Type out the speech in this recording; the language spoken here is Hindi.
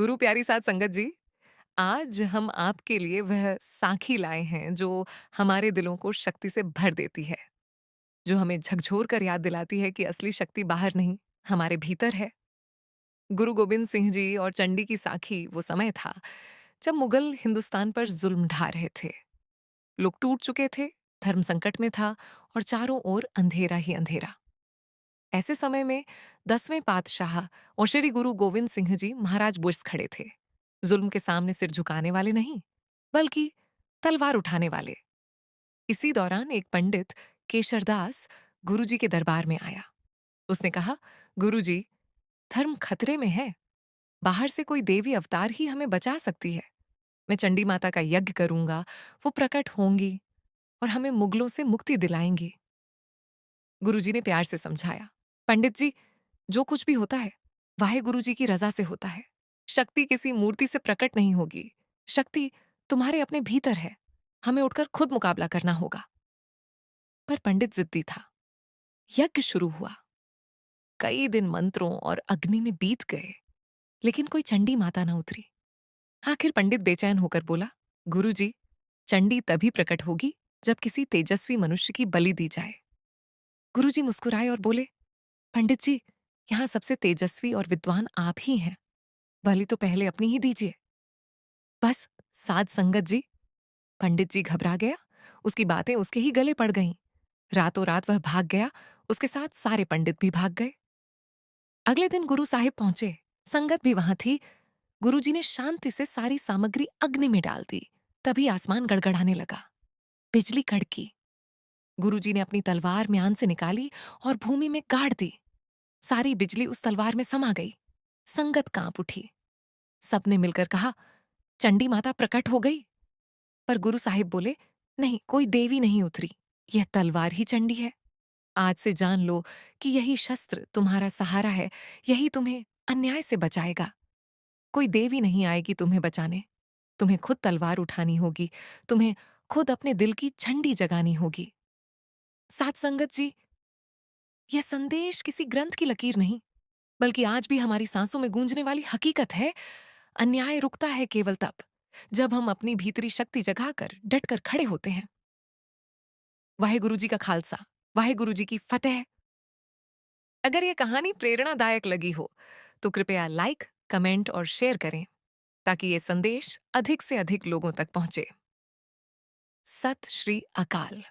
गुरु प्यारी साध संगत जी, आज हम आपके लिए वह साखी लाए हैं जो हमारे दिलों को शक्ति से भर देती है, जो हमें झकझोर कर याद दिलाती है कि असली शक्ति बाहर नहीं, हमारे भीतर है। गुरु गोबिंद सिंह जी और चंडी की साखी वो समय था जब मुगल हिंदुस्तान पर जुल्म ढा रहे थे। लोग टूट चुके थे, धर्म संकट में था और चारों ओर अंधेरा ही अंधेरा। ऐसे समय में 10वें पातशाह और श्री गुरु गोविंद सिंह जी महाराज बुर्ज खड़े थे। जुल्म के सामने सिर झुकाने वाले नहीं, बल्कि तलवार उठाने वाले। इसी दौरान एक पंडित केशरदास गुरुजी के दरबार में आया। उसने कहा, गुरुजी, धर्म खतरे में है। बाहर से कोई देवी अवतार ही हमें बचा सकती है। मैं चंडी माता का यज्ञ करूंगा, वो प्रकट होंगी और हमें मुगलों से मुक्ति दिलाएंगी। गुरुजी ने प्यार से समझाया, पंडित जी, जो कुछ भी होता है वाहे गुरु जी की रजा से होता है। शक्ति किसी मूर्ति से प्रकट नहीं होगी। शक्ति तुम्हारे अपने भीतर है। हमें उठकर खुद मुकाबला करना होगा। पर पंडित जिद्दी था। यज्ञ शुरू हुआ। कई दिन मंत्रों और अग्नि में बीत गए, लेकिन कोई चंडी माता न उतरी। आखिर पंडित बेचैन होकर बोला, गुरु जी, चंडी तभी प्रकट होगी जब किसी तेजस्वी मनुष्य की बलि दी जाए। गुरु जी मुस्कुराए और बोले, पंडित जी, यहां सबसे तेजस्वी और विद्वान आप ही हैं। बलि तो पहले अपनी ही दीजिए। बस, साध संगत जी। पंडित जी घबरा गया। उसकी बातें उसके ही गले पड़ गईं। रातों रात वह भाग गया। उसके साथ सारे पंडित भी भाग गए। अगले दिन गुरु साहिब पहुंचे। संगत भी वहां थी। गुरुजी ने शांति से सारी सामग्री अग्नि में डाल दी। तभी आसमान गड़गड़ाने लगा। बिजली कड़की। गुरुजी ने अपनी तलवार म्यान से निकाली और भूमि में गाड़ दी। सारी बिजली उस तलवार में समा गई। संगत कांप उठी। सबने मिलकर कहा, चंडी माता प्रकट हो गई। पर गुरु साहिब बोले, नहीं, कोई देवी नहीं उतरी। यह तलवार ही चंडी है। आज से जान लो कि यही शस्त्र तुम्हारा सहारा है। यही तुम्हें अन्याय से बचाएगा। कोई देवी नहीं आएगी तुम्हें बचाने। तुम्हें खुद तलवार उठानी होगी। तुम्हें खुद अपने दिल की झंडी जगानी होगी। साथ संगत जी, यह संदेश किसी ग्रंथ की लकीर नहीं, बल्कि आज भी हमारी सांसों में गूंजने वाली हकीकत है। अन्याय रुकता है केवल तब जब हम अपनी भीतरी शक्ति जगाकर डटकर खड़े होते हैं। वाहे गुरु जी का खालसा, वाहे गुरु जी की फतेह। अगर ये कहानी प्रेरणादायक लगी हो तो कृपया लाइक, कमेंट और शेयर करें ताकि ये संदेश अधिक से अधिक लोगों तक पहुंचे। सत श्री अकाल।